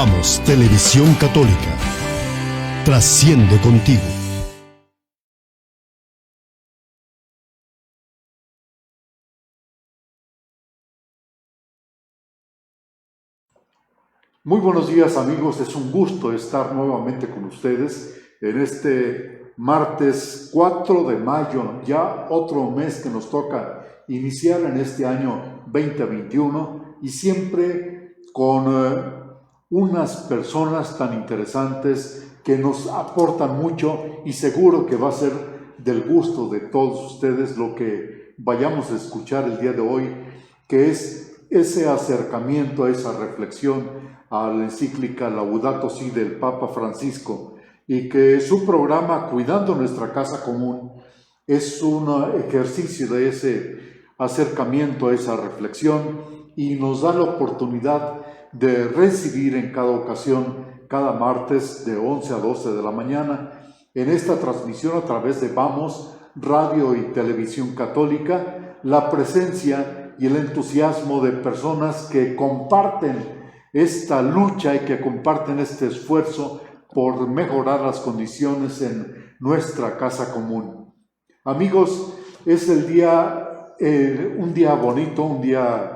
Vamos, Televisión Católica. Trasciende contigo. Muy buenos días, amigos, es un gusto estar nuevamente con ustedes en este martes 4 de mayo, ya otro mes que nos toca iniciar en este año 2021 y siempre con unas personas tan interesantes que nos aportan mucho y seguro que va a ser del gusto de todos ustedes lo que vayamos a escuchar el día de hoy, que es ese acercamiento, esa reflexión a la encíclica Laudato Si del Papa Francisco, y que su programa Cuidando Nuestra Casa Común es un ejercicio de ese acercamiento, a esa reflexión, y nos da la oportunidad de recibir en cada ocasión, cada martes de 11 a 12 de la mañana, en esta transmisión a través de Vamos, Radio y Televisión Católica, la presencia y el entusiasmo de personas que comparten esta lucha y que comparten este esfuerzo por mejorar las condiciones en nuestra casa común. Amigos, es el día, un día bonito, un día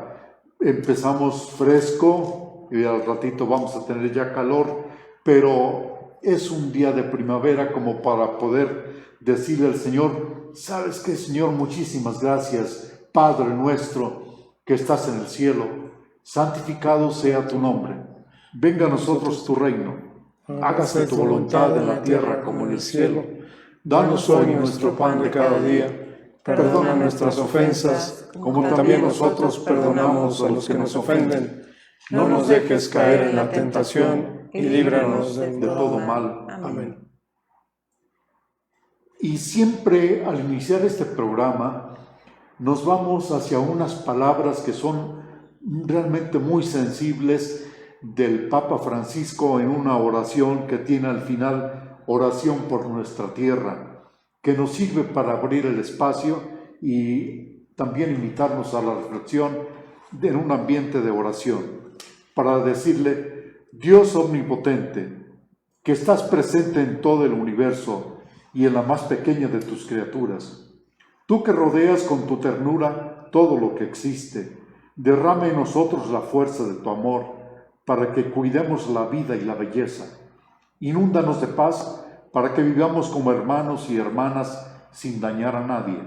empezamos fresco y al ratito vamos a tener ya calor, pero es un día de primavera como para poder decirle al Señor: ¿sabes qué, Señor? Muchísimas gracias, Padre nuestro que estás en el cielo. Santificado sea tu nombre, venga a nosotros tu reino, hágase tu voluntad en la tierra como en el cielo. Danos hoy nuestro pan de cada día, perdona nuestras ofensas, como también nosotros perdonamos a los que nos ofenden. No nos dejes caer en la tentación y líbranos de todo mal. Amén. Y siempre al iniciar este programa nos vamos hacia unas palabras que son realmente muy sensibles del Papa Francisco en una oración que tiene al final: oración por nuestra tierra, que nos sirve para abrir el espacio y también invitarnos a la reflexión en un ambiente de oración, para decirle: Dios omnipotente, que estás presente en todo el universo y en la más pequeña de tus criaturas, tú que rodeas con tu ternura todo lo que existe, derrama en nosotros la fuerza de tu amor para que cuidemos la vida y la belleza. Inúndanos de paz para que vivamos como hermanos y hermanas sin dañar a nadie.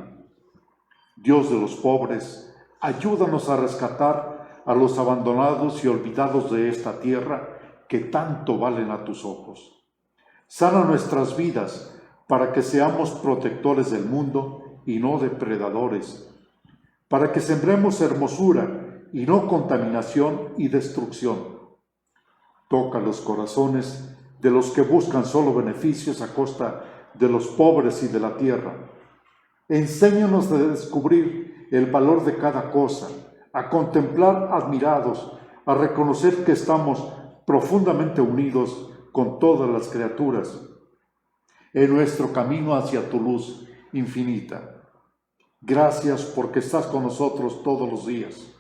Dios de los pobres, ayúdanos a rescatar a los abandonados y olvidados de esta tierra que tanto valen a tus ojos. Sana nuestras vidas para que seamos protectores del mundo y no depredadores, para que sembremos hermosura y no contaminación y destrucción. Toca los corazones de los que buscan solo beneficios a costa de los pobres y de la tierra. Enséñanos a descubrir el valor de cada cosa, a contemplar admirados, a reconocer que estamos profundamente unidos con todas las criaturas en nuestro camino hacia tu luz infinita. Gracias porque estás con nosotros todos los días.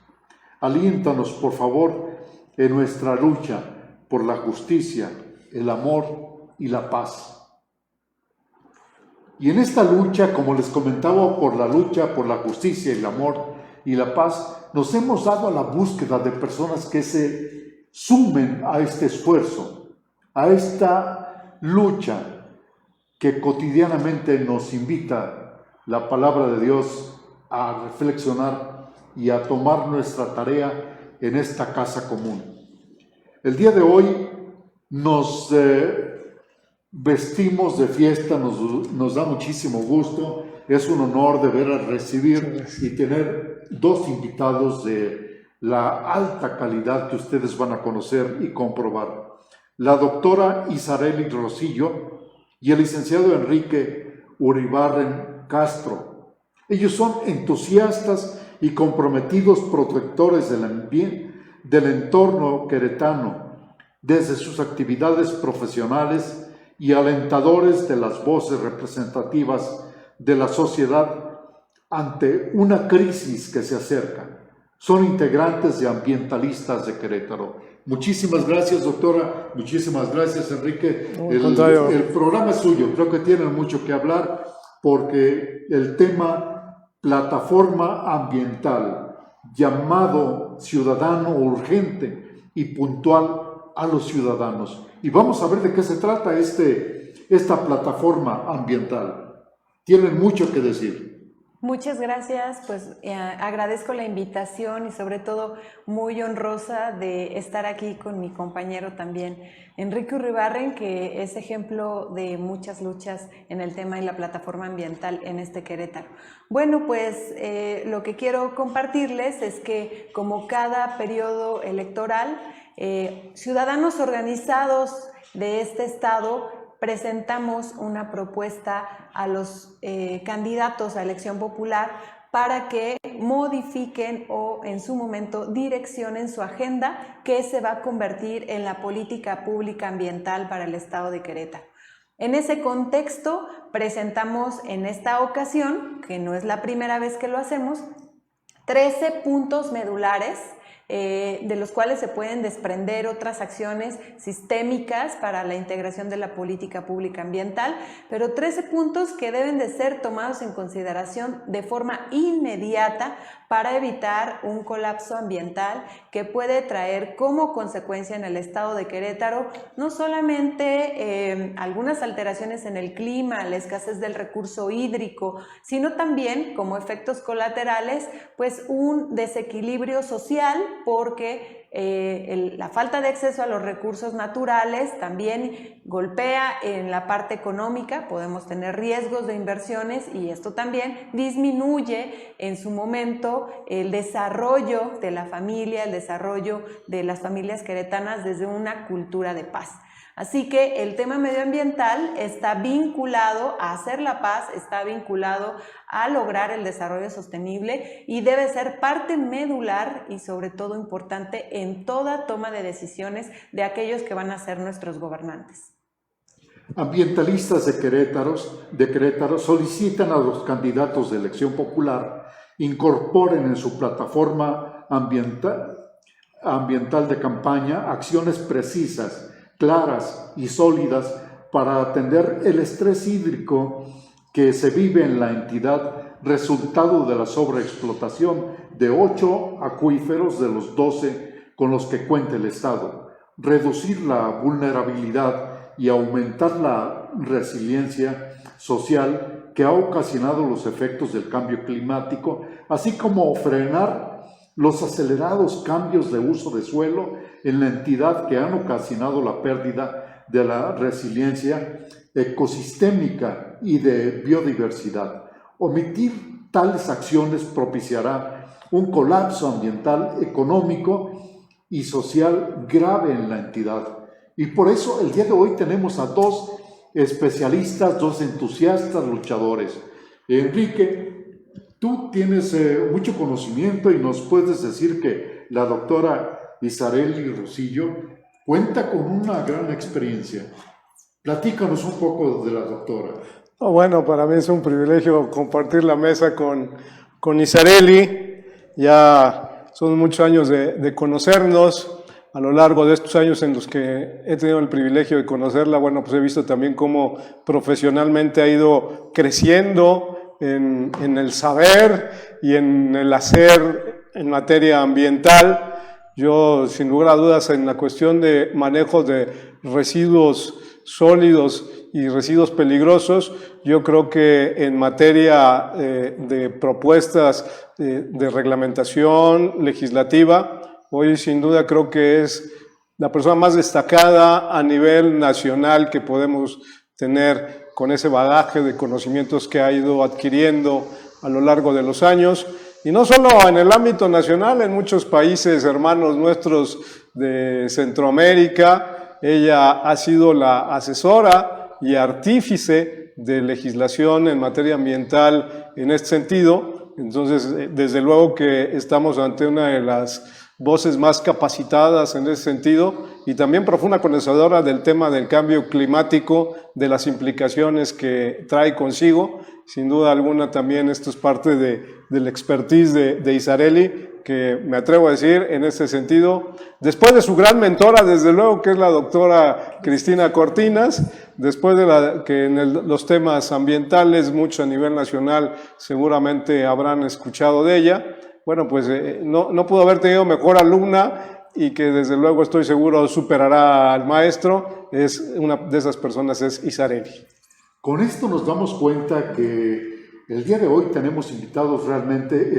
Aliéntanos, por favor, en nuestra lucha por la justicia, el amor y la paz. Y en esta lucha, como les comentaba, por la lucha por la justicia, el amor y la paz, nos hemos dado a la búsqueda de personas que se sumen a este esfuerzo, a esta lucha que cotidianamente nos invita la palabra de Dios a reflexionar y a tomar nuestra tarea en esta casa común. El día de hoy nos vestimos de fiesta, nos da muchísimo gusto, es un honor de ver a recibir y tener dos invitados de la alta calidad que ustedes van a conocer y comprobar. La doctora Isareli Rosillo y el licenciado Enrique Uribarren Castro. Ellos son entusiastas y comprometidos protectores del entorno queretano, desde sus actividades profesionales y alentadores de las voces representativas de la sociedad ante una crisis que se acerca. Son integrantes de Ambientalistas de Querétaro. Muchísimas gracias, doctora. Muchísimas gracias, Enrique. El programa es suyo. Creo que tienen mucho que hablar porque el tema plataforma ambiental, llamado ciudadano urgente y puntual a los ciudadanos. Y vamos a ver de qué se trata esta plataforma ambiental. Tienen mucho que decir. Muchas gracias, pues agradezco la invitación y sobre todo muy honrosa de estar aquí con mi compañero también, Enrique Urribarren, que es ejemplo de muchas luchas en el tema y la plataforma ambiental en Querétaro. Bueno, pues lo que quiero compartirles es que como cada periodo electoral, ciudadanos organizados de este estado presentamos una propuesta a los candidatos a elección popular para que modifiquen o en su momento direccionen su agenda que se va a convertir en la política pública ambiental para el estado de Querétaro. En ese contexto presentamos en esta ocasión, que no es la primera vez que lo hacemos, 13 puntos medulares de los cuales se pueden desprender otras acciones sistémicas para la integración de la política pública ambiental, pero 13 puntos que deben de ser tomados en consideración de forma inmediata para evitar un colapso ambiental que puede traer como consecuencia en el estado de Querétaro no solamente algunas alteraciones en el clima, la escasez del recurso hídrico, sino también como efectos colaterales pues un desequilibrio social porque la falta de acceso a los recursos naturales también golpea en la parte económica, podemos tener riesgos de inversiones y esto también disminuye en su momento el desarrollo de la familia, el desarrollo de las familias queretanas desde una cultura de paz. Así que el tema medioambiental está vinculado a hacer la paz, está vinculado a lograr el desarrollo sostenible y debe ser parte medular y sobre todo importante en toda toma de decisiones de aquellos que van a ser nuestros gobernantes. Ambientalistas de Querétaro solicitan a los candidatos de elección popular incorporen en su plataforma ambiental de campaña acciones precisas, claras y sólidas para atender el estrés hídrico que se vive en la entidad resultado de la sobreexplotación de 8 acuíferos de los 12 con los que cuenta el Estado, reducir la vulnerabilidad y aumentar la resiliencia social que ha ocasionado los efectos del cambio climático, así como frenar los acelerados cambios de uso de suelo en la entidad que han ocasionado la pérdida de la resiliencia ecosistémica y de biodiversidad. Omitir tales acciones propiciará un colapso ambiental, económico y social grave en la entidad. Y por eso el día de hoy tenemos a dos especialistas, dos entusiastas luchadores. Enrique, tú tienes mucho conocimiento y nos puedes decir que la doctora Isarely Rosillo cuenta con una gran experiencia. Platícanos un poco de la doctora. Bueno, para mí es un privilegio compartir la mesa con Isarely. Ya son muchos años de conocernos. A lo largo de estos años en los que he tenido el privilegio de conocerla, bueno, pues he visto también cómo profesionalmente ha ido creciendo en el saber y en el hacer en materia ambiental. Yo, sin lugar a dudas, en la cuestión de manejo de residuos sólidos y residuos peligrosos, yo creo que en materia de propuestas de reglamentación legislativa, hoy sin duda creo que es la persona más destacada a nivel nacional que podemos tener con ese bagaje de conocimientos que ha ido adquiriendo a lo largo de los años. Y no solo en el ámbito nacional, en muchos países hermanos nuestros de Centroamérica, ella ha sido la asesora y artífice de legislación en materia ambiental en este sentido. Entonces, desde luego que estamos ante una de las voces más capacitadas en ese sentido y también profunda conocedora del tema del cambio climático, de las implicaciones que trae consigo. Sin duda alguna también esto es parte del expertise de Isarelli, que me atrevo a decir en ese sentido, después de su gran mentora, desde luego, que es la doctora Cristina Cortinas, después de que en los temas ambientales, mucho a nivel nacional, seguramente habrán escuchado de ella. Bueno, pues no pudo haber tenido mejor alumna y que desde luego estoy seguro superará al maestro. Una de esas personas es Isarelli. Con esto nos damos cuenta que el día de hoy tenemos invitados realmente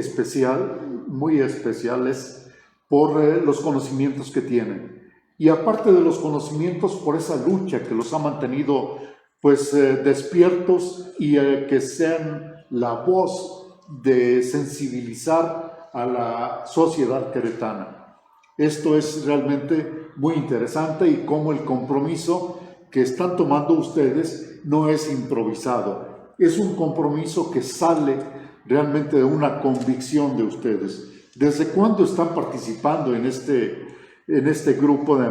muy especiales por los conocimientos que tienen. Y aparte de los conocimientos, por esa lucha que los ha mantenido pues despiertos y que sean la voz de sensibilizar a la sociedad queretana. Esto es realmente muy interesante y cómo el compromiso que están tomando ustedes no es improvisado, es un compromiso que sale realmente de una convicción de ustedes. ¿Desde cuándo están participando en este grupo de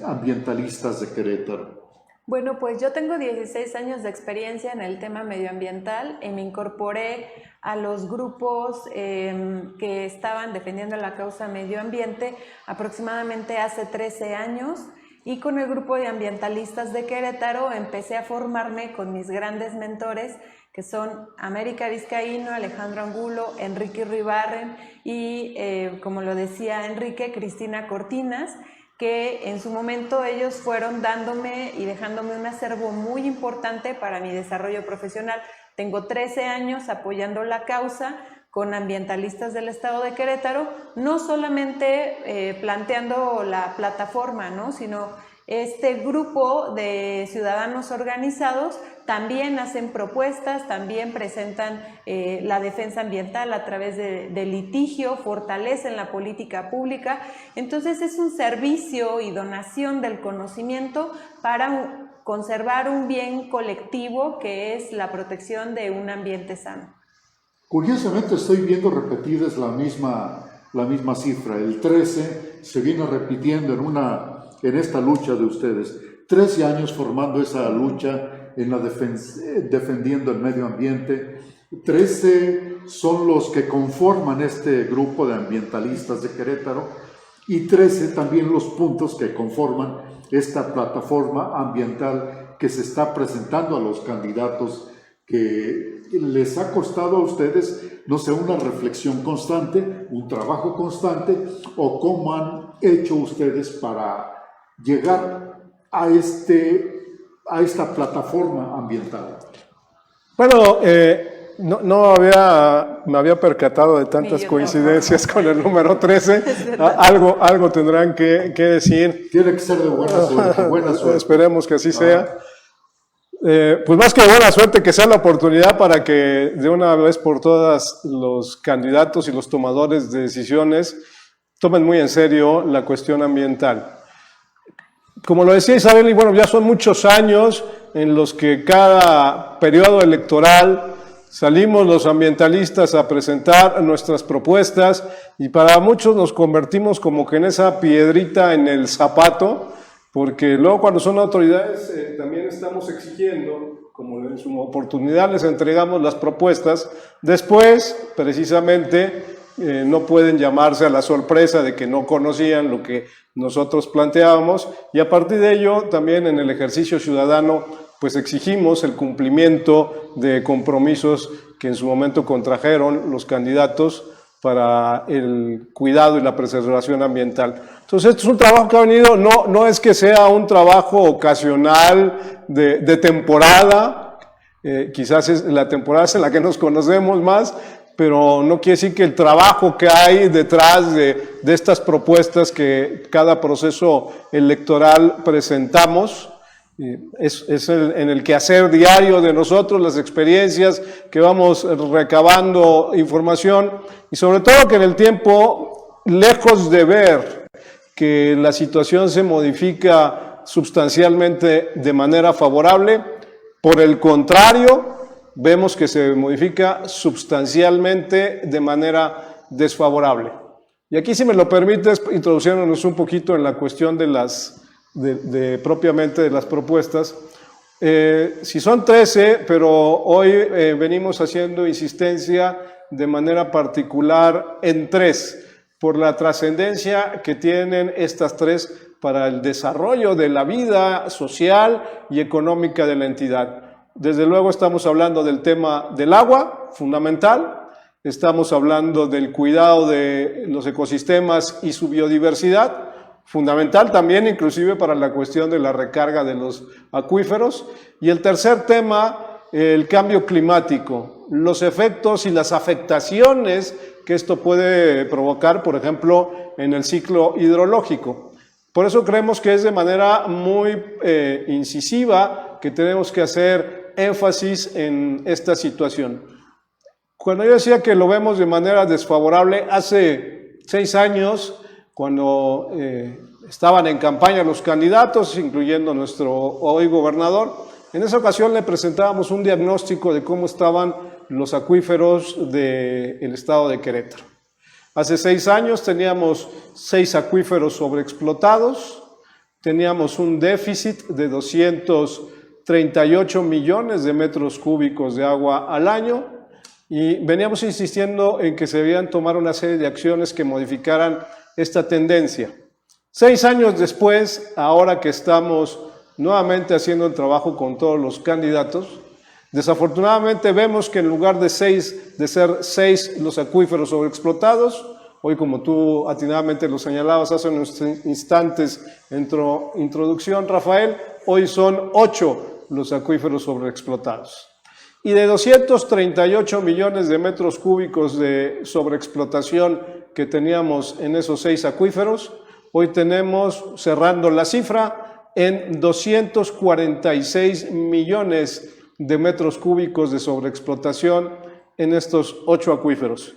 ambientalistas de Querétaro? Bueno, pues yo tengo 16 años de experiencia en el tema medioambiental y me incorporé a los grupos que estaban defendiendo la causa medio ambiente aproximadamente hace 13 años. Y con el grupo de ambientalistas de Querétaro empecé a formarme con mis grandes mentores, que son América Vizcaíno, Alejandro Angulo, Enrique Ribarren y, como lo decía Enrique, Cristina Cortinas, que en su momento ellos fueron dándome y dejándome un acervo muy importante para mi desarrollo profesional. Tengo 13 años apoyando la causa con ambientalistas del estado de Querétaro, no solamente planteando la plataforma, ¿no?, sino este grupo de ciudadanos organizados también hacen propuestas, también presentan la defensa ambiental a través de litigio, fortalecen la política pública. Entonces es un servicio y donación del conocimiento para conservar un bien colectivo que es la protección de un ambiente sano. Curiosamente estoy viendo repetidas la misma cifra. El 13 se viene repitiendo en esta lucha de ustedes. 13 años formando esa lucha defendiendo el medio ambiente. 13 son los que conforman este grupo de ambientalistas de Querétaro y 13 también los puntos que conforman esta plataforma ambiental que se está presentando a los candidatos, que les ha costado a ustedes, no sé, una reflexión constante, un trabajo constante, o cómo han hecho ustedes para llegar a esta plataforma ambiental. Bueno, me había percatado de tantas coincidencias con el número 13. Algo tendrán que decir. Tiene que ser de buena suerte. Esperemos que así sea. Pues más que de buena suerte, que sea la oportunidad para que de una vez por todas los candidatos y los tomadores de decisiones tomen muy en serio la cuestión ambiental. Como lo decía Isabel, y bueno, ya son muchos años en los que cada periodo electoral salimos los ambientalistas a presentar nuestras propuestas y para muchos nos convertimos como que en esa piedrita en el zapato, porque luego cuando son autoridades también estamos exigiendo, como en su oportunidad les entregamos las propuestas, después precisamente no pueden llamarse a la sorpresa de que no conocían lo que nosotros planteábamos, y a partir de ello también en el ejercicio ciudadano pues exigimos el cumplimiento de compromisos que en su momento contrajeron los candidatos para el cuidado y la preservación ambiental. Entonces, esto es un trabajo que ha venido, no es que sea un trabajo ocasional de temporada, quizás la temporada es en la que nos conocemos más, pero no quiere decir que el trabajo que hay detrás de estas propuestas que cada proceso electoral presentamos, es en el quehacer diario de nosotros, las experiencias que vamos recabando información y sobre todo que en el tiempo, lejos de ver que la situación se modifica sustancialmente de manera favorable, por el contrario, vemos que se modifica sustancialmente de manera desfavorable. Y aquí, si me lo permites, introduciéndonos un poquito en la cuestión de propiamente de las propuestas. Si son 13, pero hoy venimos haciendo insistencia de manera particular en 3, por la trascendencia que tienen estas 3 para el desarrollo de la vida social y económica de la entidad. Desde luego estamos hablando del tema del agua, fundamental. Estamos hablando del cuidado de los ecosistemas y su biodiversidad, fundamental también inclusive para la cuestión de la recarga de los acuíferos. Y el tercer tema, el cambio climático, los efectos y las afectaciones que esto puede provocar, por ejemplo, en el ciclo hidrológico. Por eso creemos que es de manera muy incisiva que tenemos que hacer énfasis en esta situación. Cuando yo decía que lo vemos de manera desfavorable, hace 6 años, cuando estaban en campaña los candidatos, incluyendo nuestro hoy gobernador, en esa ocasión le presentábamos un diagnóstico de cómo estaban los acuíferos del estado de Querétaro. Hace 6 años teníamos 6 acuíferos sobreexplotados, teníamos un déficit de 238 millones de metros cúbicos de agua al año y veníamos insistiendo en que se debían tomar una serie de acciones que modificaran esta tendencia. 6 años después, ahora que estamos nuevamente haciendo el trabajo con todos los candidatos, desafortunadamente vemos que en lugar de ser 6 los acuíferos sobreexplotados, hoy como tú atinadamente lo señalabas hace unos instantes en tu introducción, Rafael, hoy son 8 los acuíferos sobreexplotados. Y de 238 millones de metros cúbicos de sobreexplotación que teníamos en esos 6 acuíferos, hoy tenemos, cerrando la cifra, en 246 millones de metros cúbicos de sobreexplotación en estos 8 acuíferos.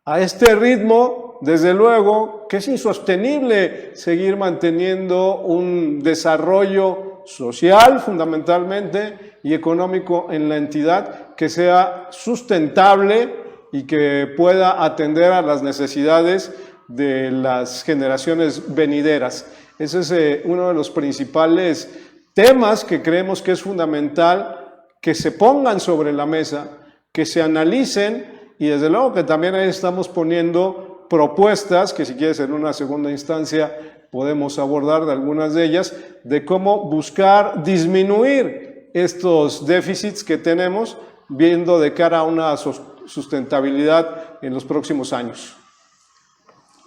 A este ritmo, desde luego, que es insostenible seguir manteniendo un desarrollo social, fundamentalmente, y económico en la entidad que sea sustentable y que pueda atender a las necesidades de las generaciones venideras. Ese es uno de los principales temas que creemos que es fundamental que se pongan sobre la mesa, que se analicen y desde luego que también ahí estamos poniendo propuestas que si quieres en una segunda instancia podemos abordar de algunas de ellas, de cómo buscar disminuir estos déficits que tenemos viendo de cara a una sustentabilidad en los próximos años.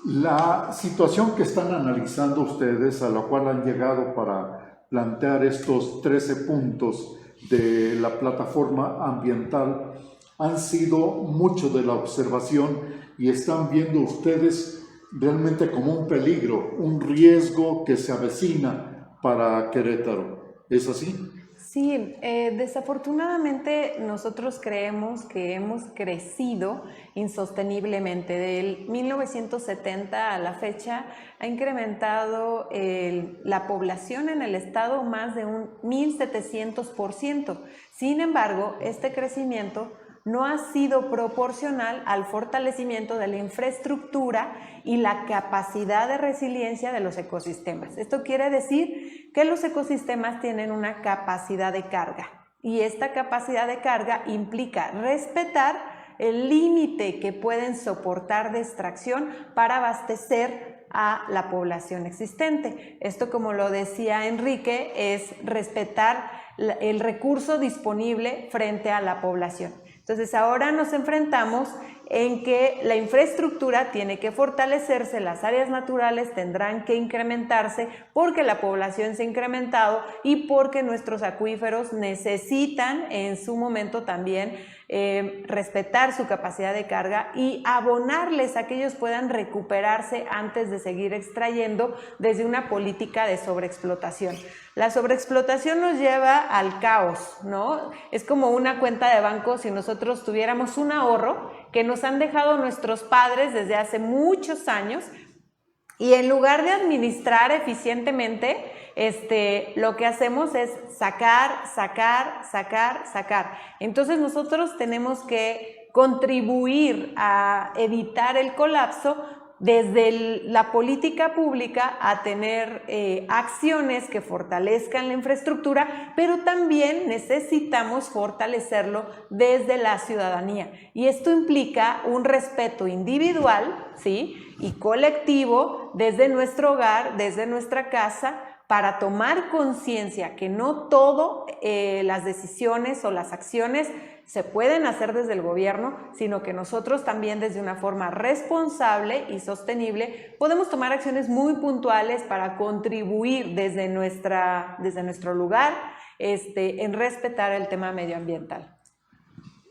La situación que están analizando ustedes, a la cual han llegado para plantear estos 13 puntos de la plataforma ambiental, han sido mucho de la observación y están viendo ustedes realmente como un peligro, un riesgo que se avecina para Querétaro. ¿Es así? Sí, desafortunadamente nosotros creemos que hemos crecido insosteniblemente. Del 1970 a la fecha ha incrementado la población en el estado más de un 1,700%. Sin embargo, este crecimiento no ha sido proporcional al fortalecimiento de la infraestructura y la capacidad de resiliencia de los ecosistemas. Esto quiere decir que los ecosistemas tienen una capacidad de carga y esta capacidad de carga implica respetar el límite que pueden soportar de extracción para abastecer a la población existente. Esto, como lo decía Enrique, es respetar el recurso disponible frente a la población. Entonces ahora nos enfrentamos en que la infraestructura tiene que fortalecerse, las áreas naturales tendrán que incrementarse porque la población se ha incrementado y porque nuestros acuíferos necesitan en su momento también respetar su capacidad de carga y abonarles a que ellos puedan recuperarse antes de seguir extrayendo desde una política de sobreexplotación. La sobreexplotación nos lleva al caos, ¿no? Es como una cuenta de banco si nosotros tuviéramos un ahorro que nos han dejado nuestros padres desde hace muchos años y en lugar de administrar eficientemente, lo que hacemos es sacar. Entonces nosotros tenemos que contribuir a evitar el colapso desde la política pública a tener acciones que fortalezcan la infraestructura, pero también necesitamos fortalecerlo desde la ciudadanía. Y esto implica un respeto individual, ¿sí?, y colectivo desde nuestro hogar, desde nuestra casa, para tomar conciencia que no todo las decisiones o las acciones se pueden hacer desde el gobierno, sino que nosotros también desde una forma responsable y sostenible podemos tomar acciones muy puntuales para contribuir desde nuestro lugar en respetar el tema medioambiental.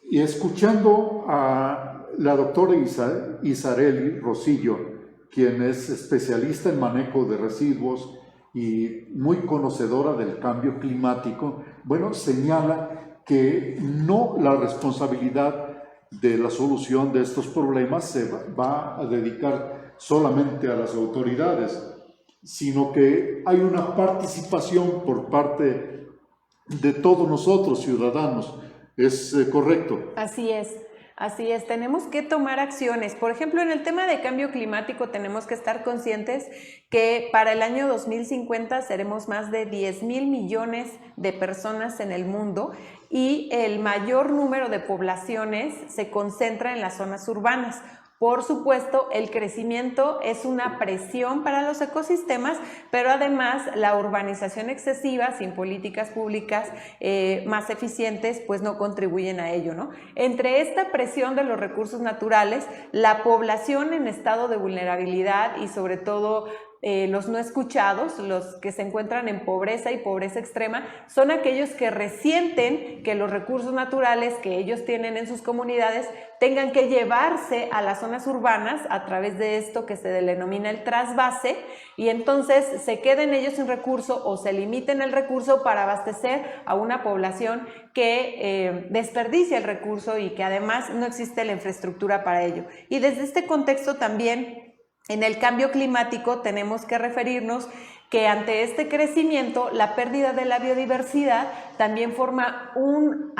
Y escuchando a la doctora Isarely Rosillo, quien es especialista en manejo de residuos y muy conocedora del cambio climático, bueno, señala que no la responsabilidad de la solución de estos problemas se va a dedicar solamente a las autoridades, sino que hay una participación por parte de todos nosotros, ciudadanos. ¿Es correcto? Así es. Así es, tenemos que tomar acciones. Por ejemplo, en el tema de cambio climático tenemos que estar conscientes que para el año 2050 seremos más de 10,000 millones de personas en el mundo y el mayor número de poblaciones se concentra en las zonas urbanas. Por supuesto, el crecimiento es una presión para los ecosistemas, pero además la urbanización excesiva, sin políticas públicas más eficientes, pues no contribuyen a ello, ¿no? Entre esta presión de los recursos naturales, la población en estado de vulnerabilidad y sobre todo los no escuchados, los que se encuentran en pobreza y pobreza extrema, son aquellos que resienten que los recursos naturales que ellos tienen en sus comunidades tengan que llevarse a las zonas urbanas a través de esto que se denomina el trasvase, y entonces se queden ellos sin recurso o se limiten el recurso para abastecer a una población que desperdicia el recurso y que además no existe la infraestructura para ello. Y desde este contexto también, en el cambio climático tenemos que referirnos que ante este crecimiento, la pérdida de la biodiversidad también forma un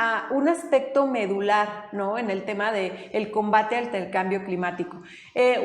aspecto medular, ¿no?, en el tema del combate al cambio climático.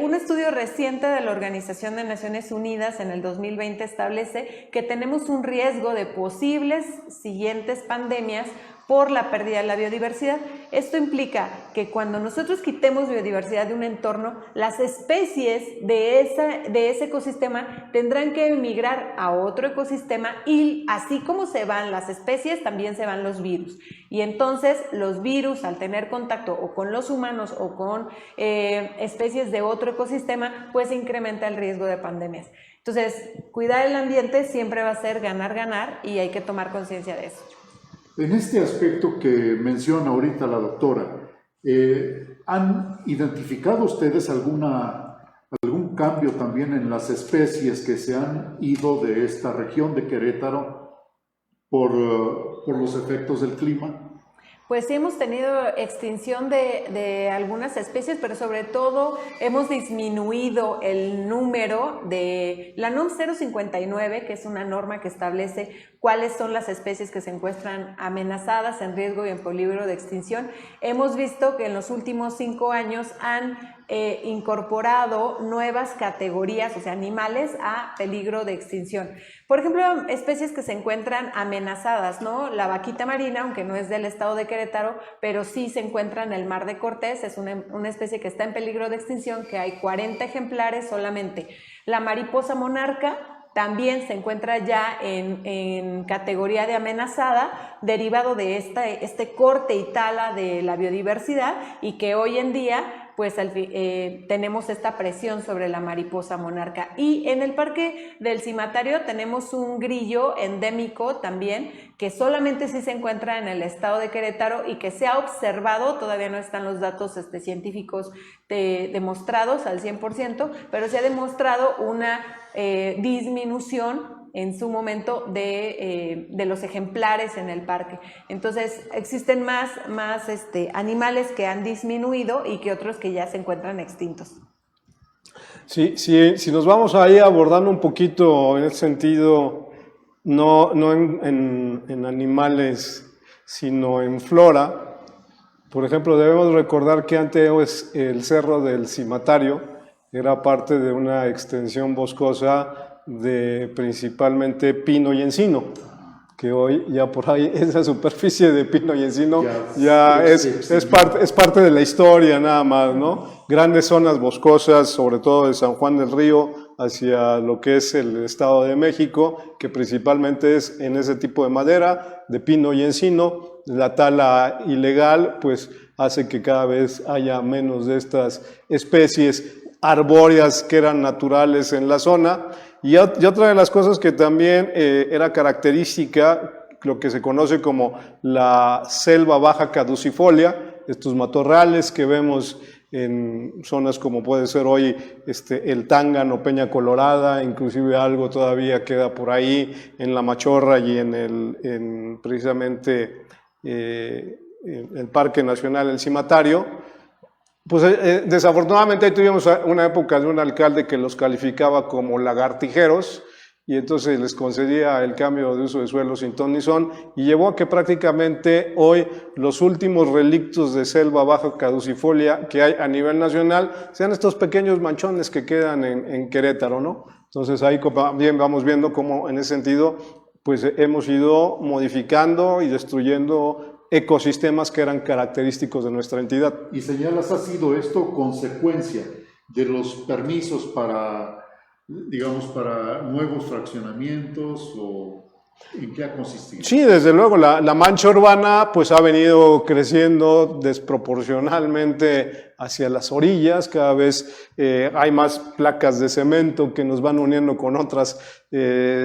Un estudio reciente de la Organización de Naciones Unidas en el 2020 establece que tenemos un riesgo de posibles siguientes pandemias por la pérdida de la biodiversidad. Esto implica que cuando nosotros quitemos biodiversidad de un entorno, las especies de ese ecosistema tendrán que emigrar a otro ecosistema, y así como se van las especies, también se van los virus. Y entonces los virus, al tener contacto o con los humanos o con especies de otro ecosistema, pues incrementa el riesgo de pandemias. Entonces, cuidar el ambiente siempre va a ser ganar, ganar, y hay que tomar conciencia de eso. En este aspecto que menciona ahorita la doctora, ¿han identificado ustedes algún cambio también en las especies que se han ido de esta región de Querétaro por los efectos del clima? Pues sí, hemos tenido extinción de algunas especies, pero sobre todo hemos disminuido el número de la NOM 059, que es una norma que establece cuáles son las especies que se encuentran amenazadas, en riesgo y en peligro de extinción. Hemos visto que en los últimos 5 años han incorporado nuevas categorías, o sea, animales a peligro de extinción. Por ejemplo, especies que se encuentran amenazadas, ¿no? La vaquita marina, aunque no es del estado de Querétaro, pero sí se encuentra en el Mar de Cortés, es una especie que está en peligro de extinción, que hay 40 ejemplares solamente. La mariposa monarca también se encuentra ya en categoría de amenazada, derivado de este corte y tala de la biodiversidad, y que hoy en día pues tenemos esta presión sobre la mariposa monarca. Y en el Parque del Cimatario tenemos un grillo endémico también, que solamente sí se encuentra en el estado de Querétaro y que se ha observado, todavía no están los datos científicos demostrados al 100%, pero se ha demostrado una disminución en su momento de los ejemplares en el parque. Entonces existen más animales que han disminuido y que otros que ya se encuentran extintos. Sí, si nos vamos ahí abordando un poquito en ese sentido, no en animales, sino en flora. Por ejemplo, debemos recordar que antes el Cerro del Cimatario era parte de una extensión boscosa de principalmente pino y encino, que hoy ya por ahí esa superficie de pino y encino ya es parte de la historia nada más, ¿no? Grandes zonas boscosas, sobre todo de San Juan del Río hacia lo que es el Estado de México, que principalmente es en ese tipo de madera, de pino y encino. La tala ilegal pues hace que cada vez haya menos de estas especies arbóreas que eran naturales en la zona. Y otra de las cosas que también era característica, lo que se conoce como la selva baja caducifolia, estos matorrales que vemos en zonas como puede ser hoy el Tángano, Peña Colorada, inclusive algo todavía queda por ahí en La Machorra y en precisamente el Parque Nacional El Cimatario. Pues desafortunadamente ahí tuvimos una época de un alcalde que los calificaba como lagartijeros y entonces les concedía el cambio de uso de suelo sin ton ni son y llevó a que prácticamente hoy los últimos relictos de selva baja caducifolia que hay a nivel nacional sean estos pequeños manchones que quedan en Querétaro, ¿no? Entonces ahí bien vamos viendo cómo en ese sentido pues hemos ido modificando y destruyendo ecosistemas que eran característicos de nuestra entidad. Y señalas, ¿ha sido esto consecuencia de los permisos para, digamos, para nuevos fraccionamientos o en qué ha consistido? Sí, desde luego, la mancha urbana pues ha venido creciendo desproporcionalmente hacia las orillas, cada vez hay más placas de cemento que nos van uniendo con otras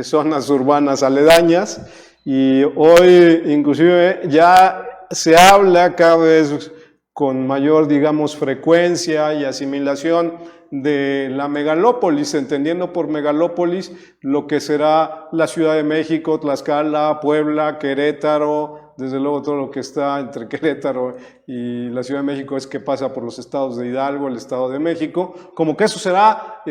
zonas urbanas aledañas. Y hoy inclusive ya se habla cada vez con mayor, digamos, frecuencia y asimilación de la megalópolis, entendiendo por megalópolis lo que será la Ciudad de México, Tlaxcala, Puebla, Querétaro, desde luego todo lo que está entre Querétaro y la Ciudad de México es que pasa por los estados de Hidalgo, el Estado de México, como que eso será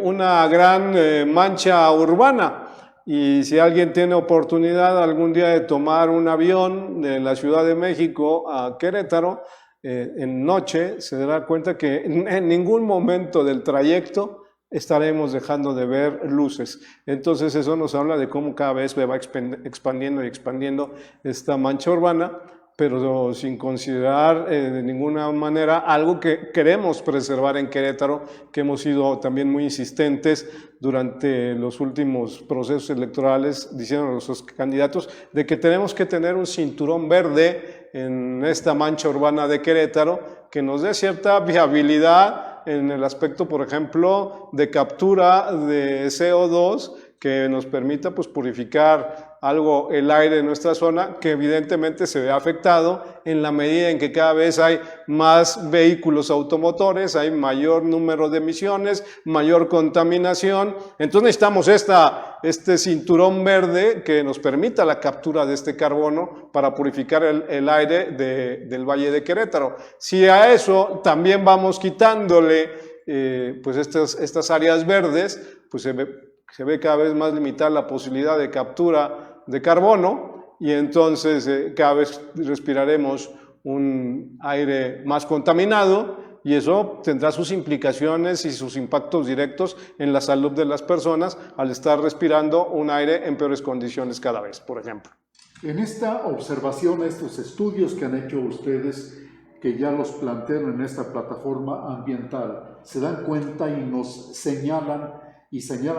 una gran mancha urbana. Y si alguien tiene oportunidad algún día de tomar un avión de la Ciudad de México a Querétaro, en noche se dará cuenta que en ningún momento del trayecto estaremos dejando de ver luces. Entonces eso nos habla de cómo cada vez se va expandiendo y expandiendo esta mancha urbana, pero sin considerar de ninguna manera algo que queremos preservar en Querétaro, que hemos sido también muy insistentes durante los últimos procesos electorales, diciendo a los candidatos de que tenemos que tener un cinturón verde en esta mancha urbana de Querétaro que nos dé cierta viabilidad en el aspecto, por ejemplo, de captura de CO2, que nos permita pues purificar algo el aire de nuestra zona, que evidentemente se ve afectado en la medida en que cada vez hay más vehículos automotores, hay mayor número de emisiones, mayor contaminación. Entonces necesitamos este cinturón verde que nos permita la captura de este carbono para purificar el aire del Valle de Querétaro. Si a eso también vamos quitándole pues estas áreas verdes, pues se ve cada vez más limitada la posibilidad de captura de carbono y entonces cada vez respiraremos un aire más contaminado y eso tendrá sus implicaciones y sus impactos directos en la salud de las personas al estar respirando un aire en peores condiciones cada vez, por ejemplo. En esta observación, estos estudios que han hecho ustedes, que ya los plantean en esta plataforma ambiental, se dan cuenta y nos señalan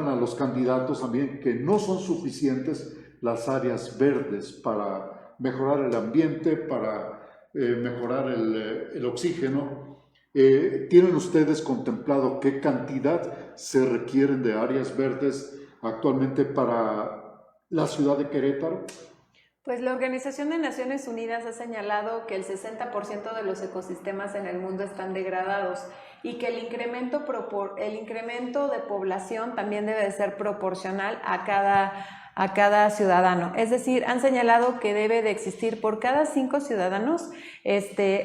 a los candidatos también que no son suficientes las áreas verdes para mejorar el ambiente, para mejorar el oxígeno. ¿Tienen ustedes contemplado qué cantidad se requieren de áreas verdes actualmente para la ciudad de Querétaro? Pues la Organización de Naciones Unidas ha señalado que el 60% de los ecosistemas en el mundo están degradados y que el incremento de población también debe de ser proporcional a cada ciudadano. Es decir, han señalado que debe de existir por cada 5 ciudadanos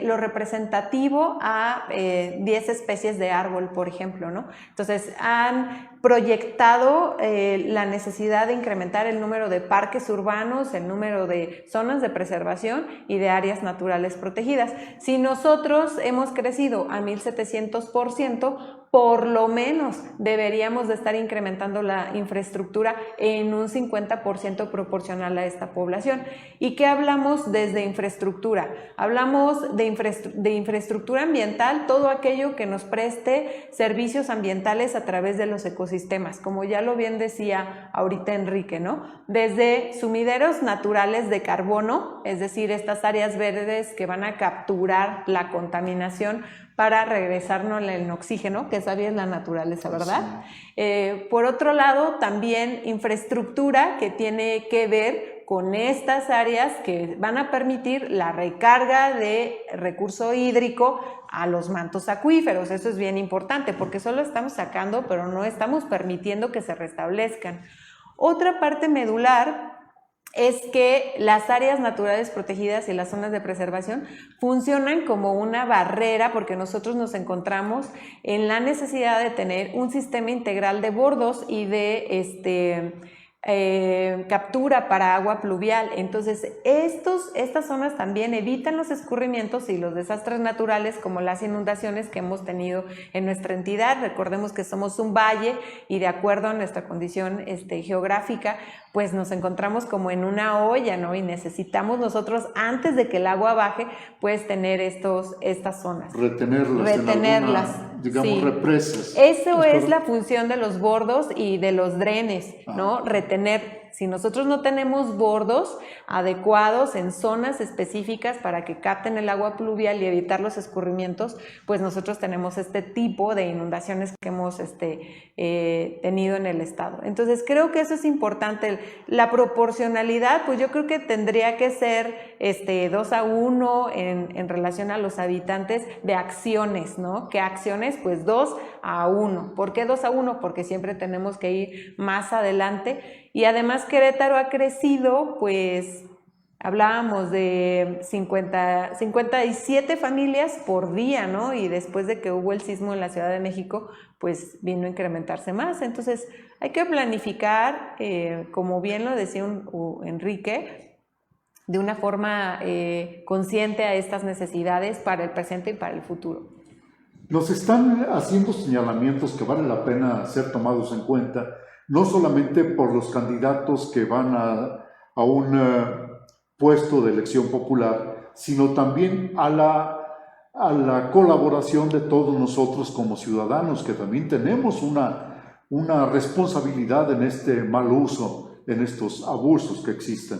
lo representativo a 10 especies de árbol, por ejemplo, ¿no? Entonces, han proyectado la necesidad de incrementar el número de parques urbanos, el número de zonas de preservación y de áreas naturales protegidas. Si nosotros hemos crecido a 1700%, por lo menos deberíamos de estar incrementando la infraestructura en un 50% proporcional a esta población. ¿Y qué hablamos desde infraestructura? Hablamos de infraestructura ambiental, todo aquello que nos preste servicios ambientales a través de los ecosistemas, como ya lo bien decía ahorita Enrique, ¿no? Desde sumideros naturales de carbono, es decir, estas áreas verdes que van a capturar la contaminación para regresarnos el oxígeno, que esa es la naturaleza, ¿verdad? Sí. Por otro lado, también infraestructura que tiene que ver con estas áreas que van a permitir la recarga de recurso hídrico a los mantos acuíferos. Eso es bien importante porque solo estamos sacando, pero no estamos permitiendo que se restablezcan. Otra parte medular es que las áreas naturales protegidas y las zonas de preservación funcionan como una barrera porque nosotros nos encontramos en la necesidad de tener un sistema integral de bordos y de captura para agua pluvial. Entonces estas zonas también evitan los escurrimientos y los desastres naturales como las inundaciones que hemos tenido en nuestra entidad. Recordemos que somos un valle y de acuerdo a nuestra condición geográfica pues nos encontramos como en una olla, ¿no? Y necesitamos nosotros, antes de que el agua baje, pues tener estas zonas. Retenerlas. Digamos, sí. Represas. Eso es la función de los bordos y de los drenes, ¿no? Retener. Si nosotros no tenemos bordos adecuados en zonas específicas para que capten el agua pluvial y evitar los escurrimientos, pues nosotros tenemos este tipo de inundaciones que hemos tenido en el estado. Entonces creo que eso es importante. La proporcionalidad, pues yo creo que tendría que ser 2:1 en relación a los habitantes de acciones, ¿no? ¿Qué acciones? Pues 2:1. ¿Por qué 2:1? Porque siempre tenemos que ir más adelante. Y además Querétaro ha crecido, pues hablábamos de 57 familias por día, ¿no? Y después de que hubo el sismo en la Ciudad de México, pues vino a incrementarse más. Entonces hay que planificar, como bien lo decía Enrique, de una forma consciente a estas necesidades para el presente y para el futuro. Nos están haciendo señalamientos que vale la pena ser tomados en cuenta, no solamente por los candidatos que van a un puesto de elección popular, sino también a la colaboración de todos nosotros como ciudadanos, que también tenemos una responsabilidad en este mal uso, en estos abusos que existen.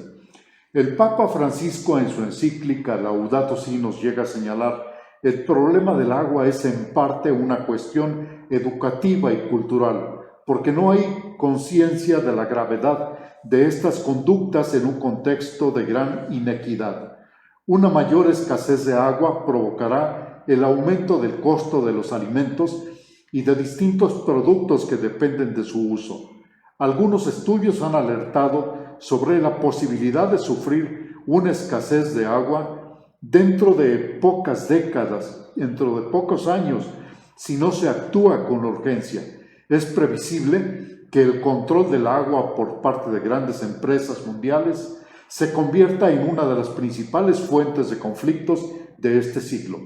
El Papa Francisco en su encíclica Laudato Si nos llega a señalar: el problema del agua es en parte una cuestión educativa y cultural, porque no hay conciencia de la gravedad de estas conductas en un contexto de gran inequidad. Una mayor escasez de agua provocará el aumento del costo de los alimentos y de distintos productos que dependen de su uso. Algunos estudios han alertado sobre la posibilidad de sufrir una escasez de agua dentro de pocas décadas, dentro de pocos años, si no se actúa con urgencia. Es previsible que el control del agua por parte de grandes empresas mundiales se convierta en una de las principales fuentes de conflictos de este siglo.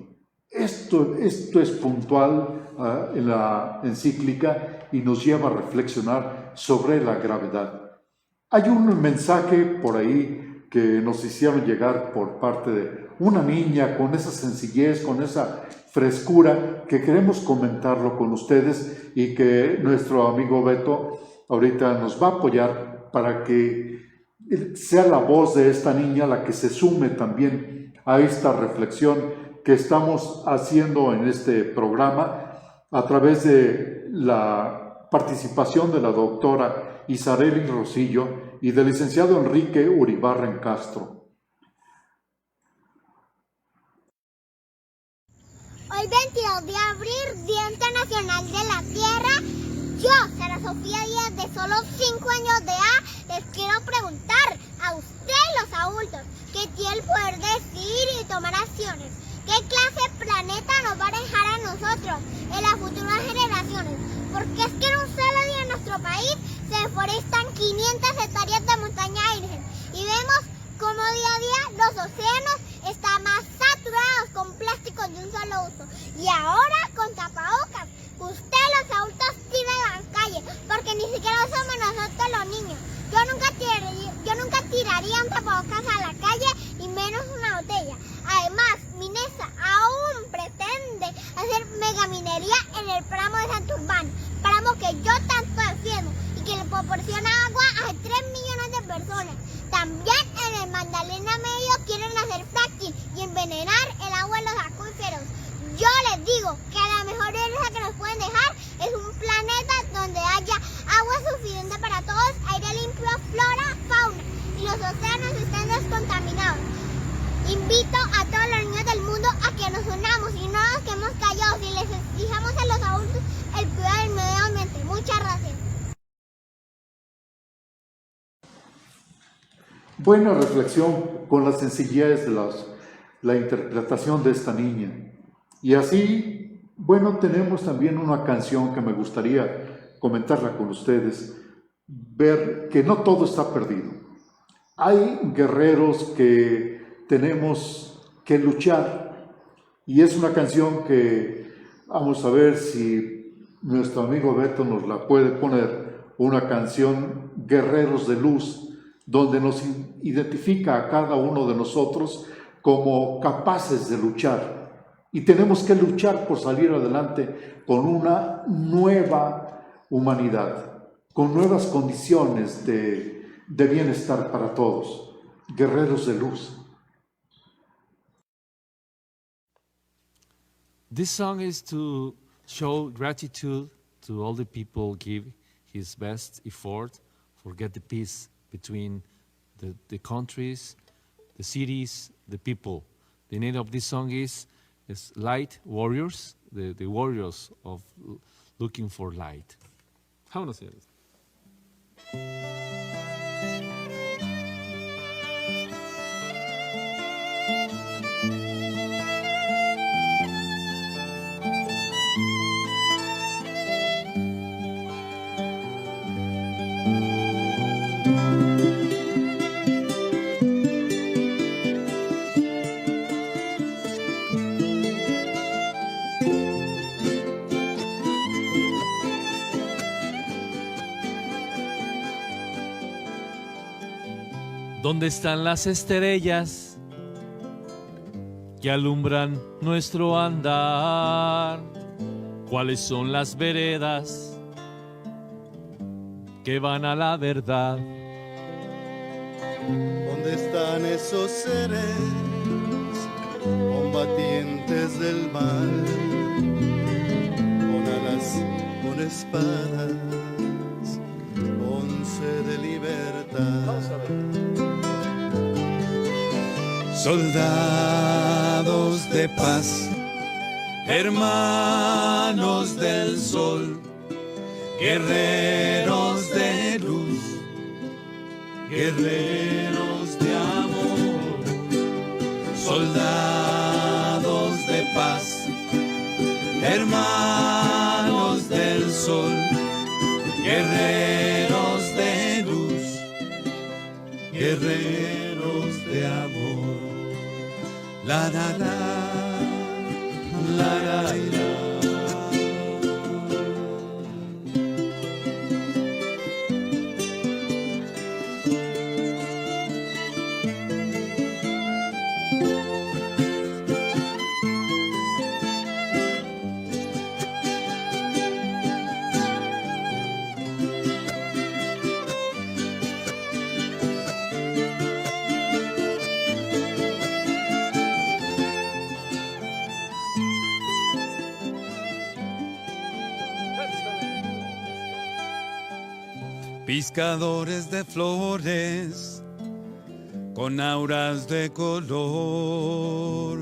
Esto es puntual en la encíclica y nos lleva a reflexionar sobre la gravedad. Hay un mensaje por ahí que nos hicieron llegar por parte de una niña con esa sencillez, con esa frescura, que queremos comentarlo con ustedes y que nuestro amigo Beto ahorita nos va a apoyar para que sea la voz de esta niña la que se sume también a esta reflexión que estamos haciendo en este programa a través de la participación de la doctora Isarely Rosillo y del licenciado Enrique Uribarren Castro. Hoy 22 de abril, Día Internacional de la Tierra, yo, Sara Sofía Díaz, de solo 5 años de edad, les quiero preguntar a ustedes los adultos que tienen el poder de decidir y tomar acciones, ¿qué clase de planeta nos va a dejar a nosotros en las futuras generaciones? Porque es que en un solo día en nuestro país se deforestan 500 hectáreas de montaña virgen y vemos como día a día los océanos están más saturados con plásticos de un solo uso y ahora con tapabocas. Usted invito a todos los niños del mundo a que nos unamos y no nos quedemos callados y les exijamos a los adultos el cuidado del medio ambiente. Muchas gracias. Buena reflexión con la sencillez de la interpretación de esta niña. Y así, bueno, tenemos también una canción que me gustaría comentarla con ustedes, ver que no todo está perdido. Hay guerreros que tenemos que luchar y es una canción que vamos a ver si nuestro amigo Beto nos la puede poner, una canción Guerreros de Luz, donde nos identifica a cada uno de nosotros como capaces de luchar. Y tenemos que luchar por salir adelante con una nueva humanidad, con nuevas condiciones de bienestar para todos. Guerreros de Luz. This song is to show gratitude to all the people give his best effort for get the peace between the countries, the cities, the people. The name of this song is Light Warriors, the warriors of looking for light. Vámonos, señores. ¿Dónde están las estrellas que alumbran nuestro andar? ¿Cuáles son las veredas que van a la verdad? ¿Dónde están esos seres combatientes del mal? Con alas, con espadas, con sed de libertad. Soldados de paz, hermanos del sol, guerreros de luz, guerreros de amor, soldados de paz, hermanos del sol, guerreros de luz, guerreros de amor. La la la, la la la. Pescadores de flores con auras de color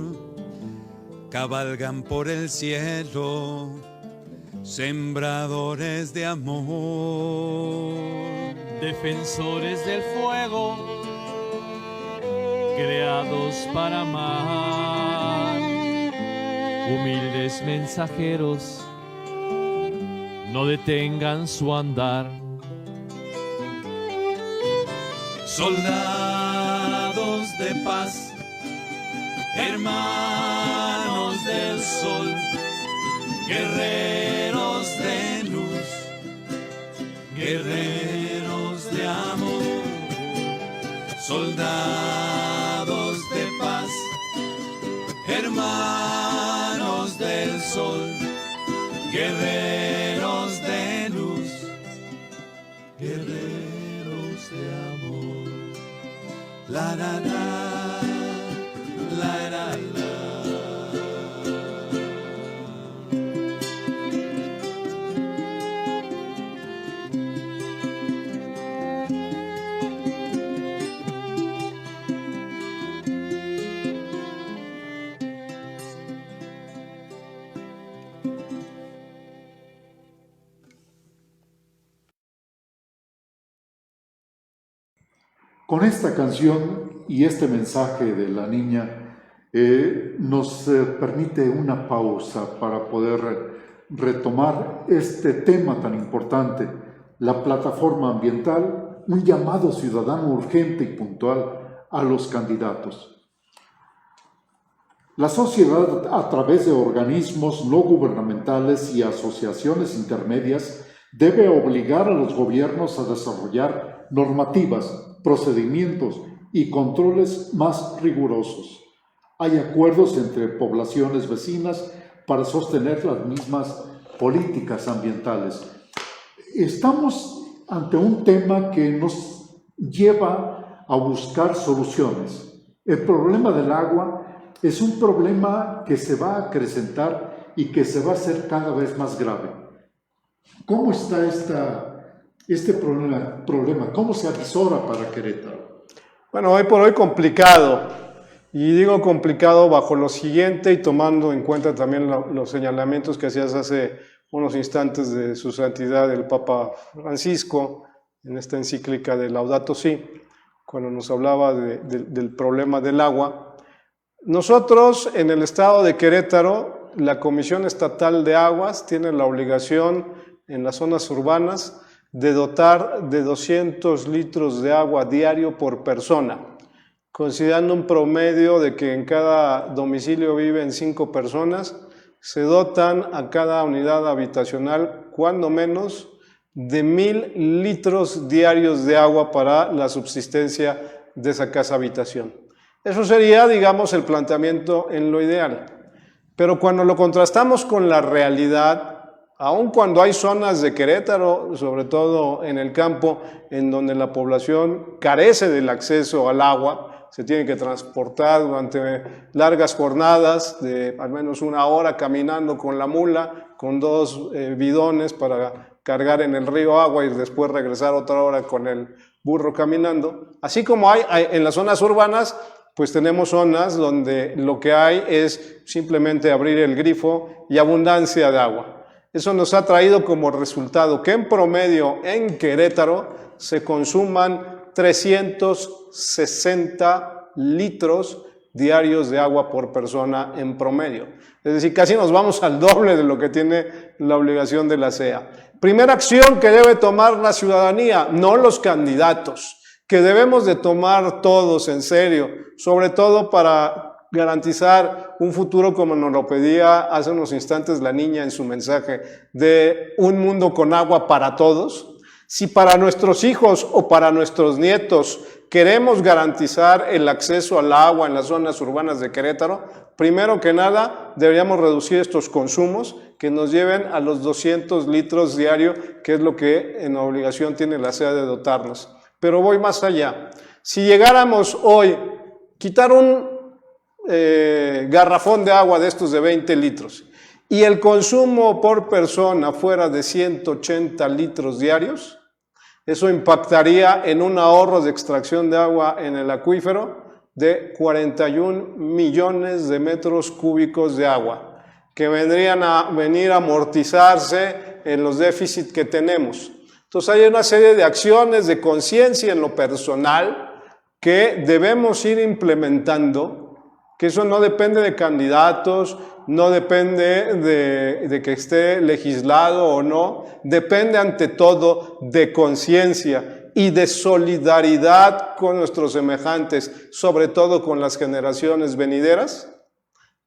cabalgan por el cielo, sembradores de amor, Defensores del fuego, creados para amar, humildes mensajeros, no detengan su andar. soldados de paz, hermanos del sol, guerreros de luz, guerreros de amor, soldados de paz, hermanos del sol, guerreros de luz, guerreros de amor. La la la, la la la. Con esta canción y este mensaje de la niña nos permite una pausa para poder retomar este tema tan importante, la plataforma ambiental, un llamado ciudadano urgente y puntual a los candidatos. La sociedad, a través de organismos no gubernamentales y asociaciones intermedias, debe obligar a los gobiernos a desarrollar normativas, procedimientos y controles más rigurosos. Hay acuerdos entre poblaciones vecinas para sostener las mismas políticas ambientales. Estamos ante un tema que nos lleva a buscar soluciones. El problema del agua es un problema que se va a acrecentar y que se va a hacer cada vez más grave. ¿Cómo está este problema? ¿Cómo se avisora para Querétaro? Bueno, hoy por hoy complicado. Y digo complicado bajo lo siguiente y tomando en cuenta también los señalamientos que hacías hace unos instantes de su santidad el Papa Francisco en esta encíclica de Laudato Si, cuando nos hablaba del problema del agua. Nosotros en el estado de Querétaro, la Comisión Estatal de Aguas tiene la obligación en las zonas urbanas de dotar de 200 litros de agua diario por persona, considerando un promedio de que en cada domicilio viven 5 personas, se dotan a cada unidad habitacional cuando menos de 1,000 litros diarios de agua para la subsistencia de esa casa habitación. Eso sería, digamos, el planteamiento en lo ideal. Pero cuando lo contrastamos con la realidad, aun cuando hay zonas de Querétaro, sobre todo en el campo, en donde la población carece del acceso al agua, se tiene que transportar durante largas jornadas de al menos 1 hora caminando con la mula, con 2 bidones para cargar en el río agua y después regresar otra hora con el burro caminando. Así como hay en las zonas urbanas, pues tenemos zonas donde lo que hay es simplemente abrir el grifo y abundancia de agua. Eso nos ha traído como resultado que en promedio en Querétaro se consuman 360 litros diarios de agua por persona en promedio. Es decir, casi nos vamos al doble de lo que tiene la obligación de la CEA. Primera acción que debe tomar la ciudadanía, no los candidatos, que debemos de tomar todos en serio, sobre todo para garantizar un futuro como nos lo pedía hace unos instantes la niña en su mensaje, de un mundo con agua para todos. Si para nuestros hijos o para nuestros nietos queremos garantizar el acceso al agua en las zonas urbanas de Querétaro, primero que nada deberíamos reducir estos consumos que nos lleven a los 200 litros diarios, que es lo que en obligación tiene la CEA de dotarnos. Pero voy más allá. Si llegáramos hoy, quitar un garrafón de agua de estos de 20 litros y el consumo por persona fuera de 180 litros diarios, eso impactaría en un ahorro de extracción de agua en el acuífero de 41 millones de metros cúbicos de agua, que vendrían a venir a amortizarse en los déficits que tenemos. Entonces hay una serie de acciones de conciencia en lo personal que debemos ir implementando, que eso no depende de candidatos, no depende de que esté legislado o no, depende ante todo de conciencia y de solidaridad con nuestros semejantes, sobre todo con las generaciones venideras,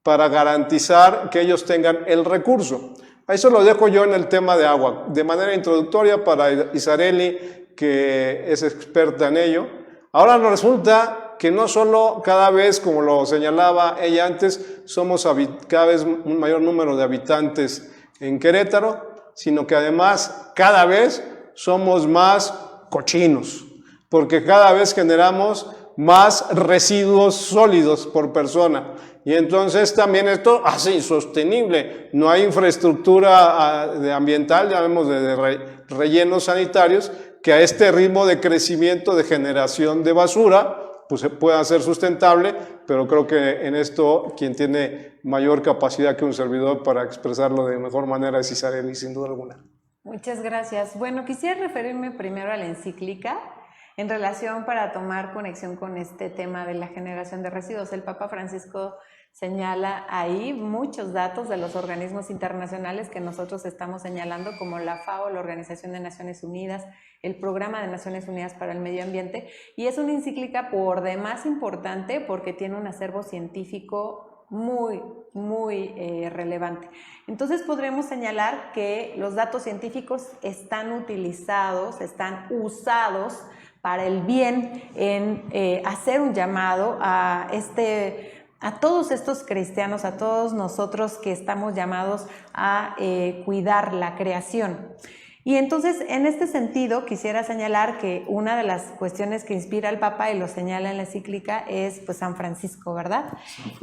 para garantizar que ellos tengan el recurso. Eso lo dejo yo en el tema de agua, de manera introductoria para Isareli, que es experta en ello. Ahora nos resulta que no solo cada vez, como lo señalaba ella antes, somos cada vez un mayor número de habitantes en Querétaro, sino que además cada vez somos más cochinos, porque cada vez generamos más residuos sólidos por persona. Y entonces también esto hace insostenible. No hay infraestructura ambiental, llamemos de rellenos sanitarios, que a este ritmo de crecimiento de generación de basura pues pueda ser sustentable, pero creo que en esto quien tiene mayor capacidad que un servidor para expresarlo de mejor manera es Isareli, sin duda alguna. Muchas gracias. Bueno, quisiera referirme primero a la encíclica. en relación para tomar conexión con este tema de la generación de residuos. El Papa Francisco señala ahí muchos datos de los organismos internacionales que nosotros estamos señalando, como la FAO, la Organización de Naciones Unidas, el Programa de Naciones Unidas para el Medio Ambiente, y es una encíclica por demás importante porque tiene un acervo científico muy relevante. Entonces podremos señalar que los datos científicos están utilizados, están usados para el bien en hacer un llamado a todos estos cristianos, a todos nosotros que estamos llamados a cuidar la creación. Y entonces, en este sentido, quisiera señalar que una de las cuestiones que inspira al Papa, y lo señala en la encíclica, es pues San Francisco, ¿verdad?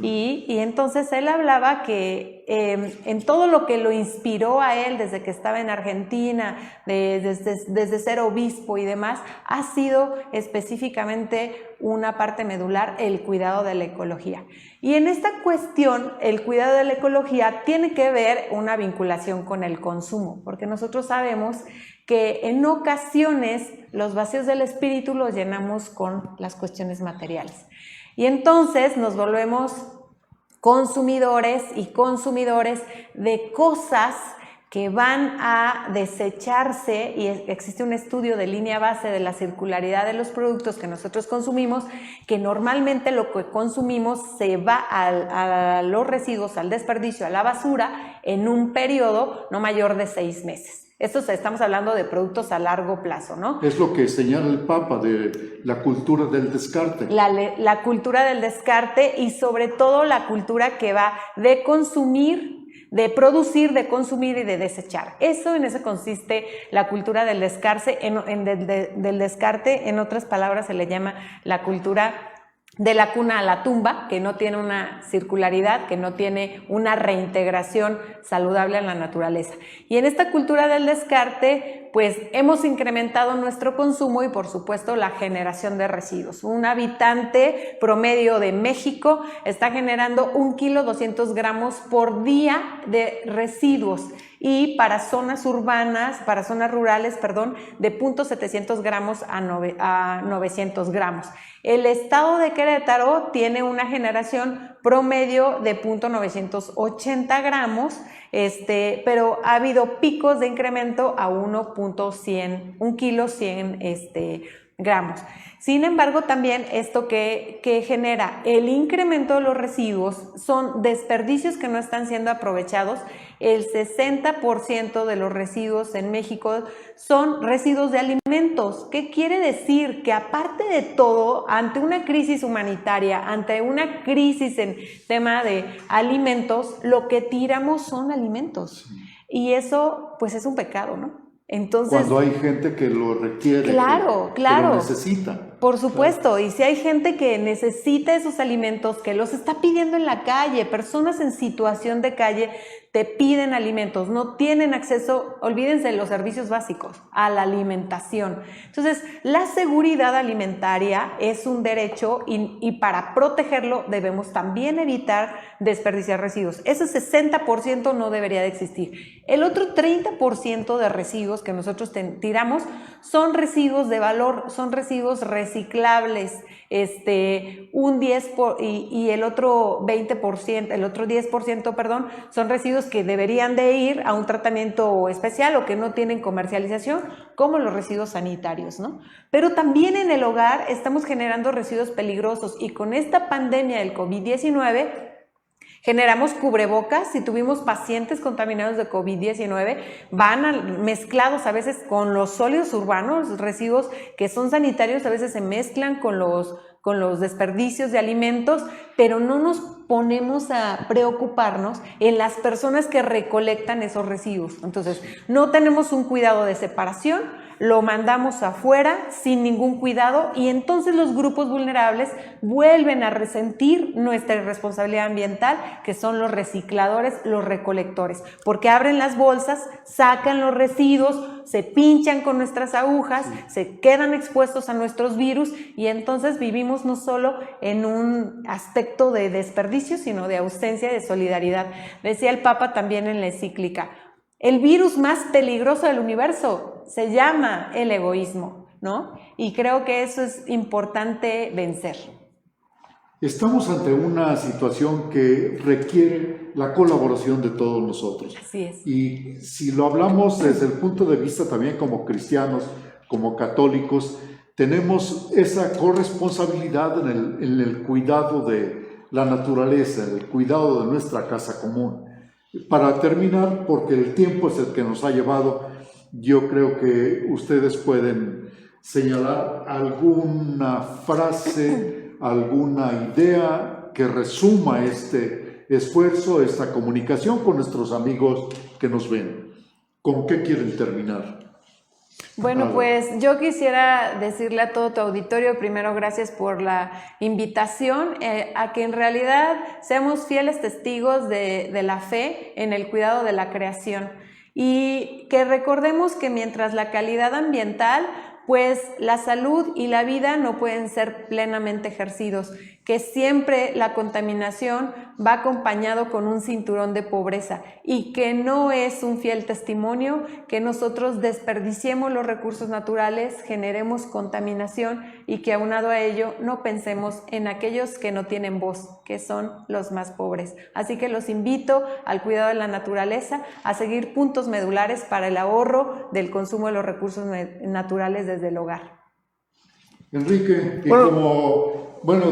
Y entonces él hablaba que en todo lo que lo inspiró a él desde que estaba en Argentina, desde ser obispo y demás, ha sido específicamente una parte medular el cuidado de la ecología. Y en esta cuestión, el cuidado de la ecología tiene que ver una vinculación con el consumo, porque nosotros sabemos que en ocasiones los vacíos del espíritu los llenamos con las cuestiones materiales. Y entonces nos volvemos consumidores y consumidores de cosas que van a desecharse, y existe un estudio de línea base de la circularidad de los productos que nosotros consumimos, que normalmente lo que consumimos se va a los residuos, al desperdicio, a la basura, en un periodo no mayor de 6 meses. Estamos hablando de productos a largo plazo, ¿no? Es lo que señala el Papa de la cultura del descarte. La cultura del descarte, y sobre todo la cultura que va de consumir, de producir, de consumir y de desechar. En eso consiste la cultura del descarte. Del descarte, en otras palabras, se le llama la cultura de la cuna a la tumba, que no tiene una circularidad, que no tiene una reintegración saludable en la naturaleza. Y en esta cultura del descarte, pues hemos incrementado nuestro consumo y por supuesto la generación de residuos. Un habitante promedio de México está generando 1,2 gramos por día de residuos, y para zonas urbanas, para zonas rurales, perdón, de 0.700 gramos a 900 gramos. El estado de Querétaro tiene una generación promedio de 0.980 gramos, pero ha habido picos de incremento a 1,100 gramos. Sin embargo, también esto que genera el incremento de los residuos son desperdicios que no están siendo aprovechados. El 60% de los residuos en México son residuos de alimentos. ¿Qué quiere decir? Que aparte de todo, ante una crisis humanitaria, ante una crisis en tema de alimentos, lo que tiramos son alimentos. Y eso, pues, es un pecado, ¿no? Entonces, cuando hay gente que lo requiere, claro, que lo necesita. Por supuesto, y si hay gente que necesita esos alimentos, que los está pidiendo en la calle, personas en situación de calle te piden alimentos, no tienen acceso, olvídense de los servicios básicos, a la alimentación. Entonces, la seguridad alimentaria es un derecho y para protegerlo debemos también evitar desperdiciar residuos. Ese 60% no debería de existir. El otro 30% de residuos que nosotros tiramos son residuos de valor, son residuos reciclables, un 10% y el otro 20%, el otro 10%, perdón, son residuos que deberían de ir a un tratamiento especial o que no tienen comercialización, como los residuos sanitarios, ¿no? Pero también en el hogar estamos generando residuos peligrosos, y con esta pandemia del COVID-19 generamos cubrebocas. Si tuvimos pacientes contaminados de COVID-19, van mezclados a veces con los sólidos urbanos, residuos que son sanitarios, a veces se mezclan con los desperdicios de alimentos, pero no nos ponemos a preocuparnos en las personas que recolectan esos residuos. Entonces, no tenemos un cuidado de separación, lo mandamos afuera sin ningún cuidado, y entonces los grupos vulnerables vuelven a resentir nuestra irresponsabilidad ambiental, que son los recicladores, los recolectores, porque abren las bolsas, sacan los residuos, se pinchan con nuestras agujas, se quedan expuestos a nuestros virus, y entonces vivimos no solo en un aspecto de desperdicio, sino de ausencia de solidaridad. Decía el Papa también en la encíclica: el virus más peligroso del universo se llama el egoísmo. ¿no? Y creo que eso es importante vencer. Estamos ante una situación que requiere la colaboración de todos nosotros. Así es. Y si lo hablamos desde el punto de vista también como cristianos, como católicos, tenemos esa corresponsabilidad en el cuidado de la naturaleza, en el cuidado de nuestra casa común. Para terminar, porque el tiempo es el que nos ha llevado, yo creo que ustedes pueden señalar alguna frase, alguna idea que resuma este esfuerzo, esta comunicación con nuestros amigos que nos ven. ¿Con qué quieren terminar? Bueno, pues yo quisiera decirle a todo tu auditorio, primero gracias por la invitación, a que en realidad seamos fieles testigos de la fe en el cuidado de la creación y que recordemos que mientras la calidad ambiental, pues la salud y la vida no pueden ser plenamente ejercidos, que siempre la contaminación va acompañado con un cinturón de pobreza y que no es un fiel testimonio que nosotros desperdiciemos los recursos naturales, generemos contaminación y que aunado a ello no pensemos en aquellos que no tienen voz, que son los más pobres. Así que los invito al cuidado de la naturaleza, a seguir puntos medulares para el ahorro del consumo de los recursos naturales desde el hogar. Enrique, y como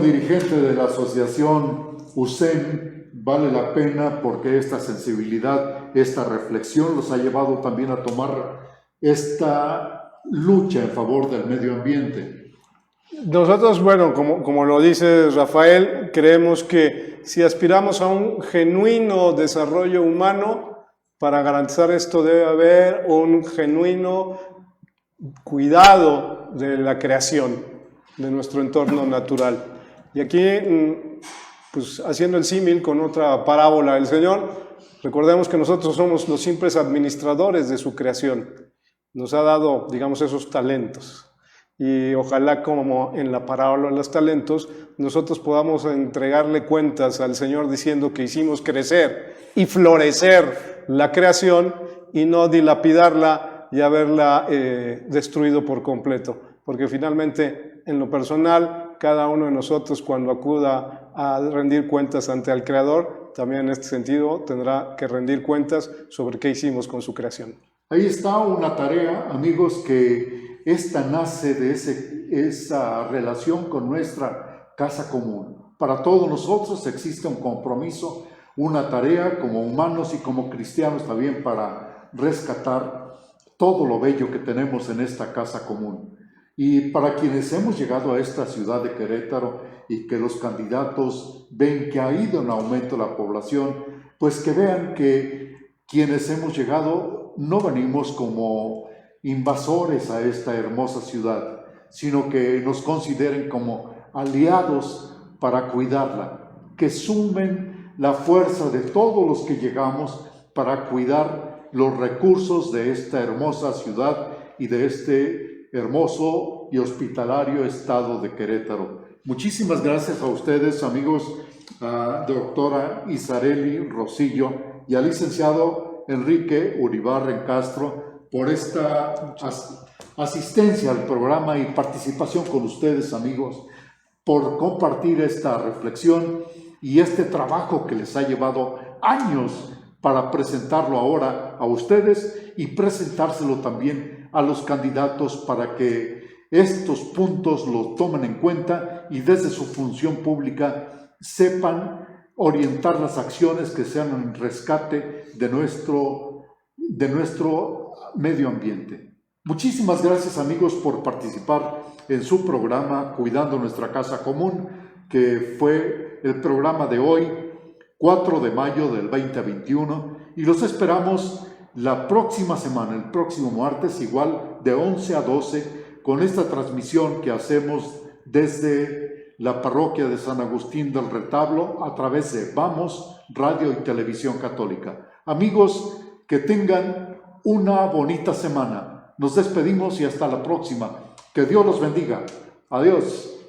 dirigente de la asociación USEM, vale la pena porque esta sensibilidad, esta reflexión los ha llevado también a tomar esta lucha en favor del medio ambiente. Nosotros, bueno, como lo dice Rafael, creemos que si aspiramos a un genuino desarrollo humano, para garantizar esto debe haber un genuino cuidado de la creación, de nuestro entorno natural. Y aquí, pues haciendo el símil con otra parábola del Señor, recordemos que nosotros somos los simples administradores de su creación. Nos ha dado, digamos, esos talentos. Y ojalá, como en la parábola de los talentos, nosotros podamos entregarle cuentas al Señor diciendo que hicimos crecer y florecer la creación y no dilapidarla y haberla destruido por completo. Porque finalmente, en lo personal, cada uno de nosotros cuando acuda a rendir cuentas ante el Creador, también en este sentido tendrá que rendir cuentas sobre qué hicimos con su creación. Ahí está una tarea, amigos, que esta nace de esa relación con nuestra casa común. Para todos nosotros existe un compromiso, una tarea como humanos y como cristianos también para rescatar todo lo bello que tenemos en esta casa común. Y para quienes hemos llegado a esta ciudad de Querétaro y que los candidatos ven que ha ido en aumento la población, pues que vean que quienes hemos llegado no venimos como invasores a esta hermosa ciudad, sino que nos consideren como aliados para cuidarla, que sumen la fuerza de todos los que llegamos para cuidar los recursos de esta hermosa ciudad y de este hermoso y hospitalario estado de Querétaro. Muchísimas gracias a ustedes, amigos, a doctora Isareli Rosillo y al licenciado Enrique Uribarren Castro por esta asistencia al programa y participación con ustedes, amigos, por compartir esta reflexión y este trabajo que les ha llevado años para presentarlo ahora a ustedes y presentárselo también a los candidatos para que estos puntos los tomen en cuenta y desde su función pública sepan orientar las acciones que sean en rescate de nuestro medio ambiente. Muchísimas gracias, amigos, por participar en su programa Cuidando Nuestra Casa Común, que fue el programa de hoy, 4 de mayo del 2021, y los esperamos la próxima semana, el próximo martes, igual de 11 a 12, con esta transmisión que hacemos desde la parroquia de San Agustín del Retablo a través de Vamos, Radio y Televisión Católica. Amigos, que tengan una bonita semana. Nos despedimos y hasta la próxima. Que Dios los bendiga. Adiós.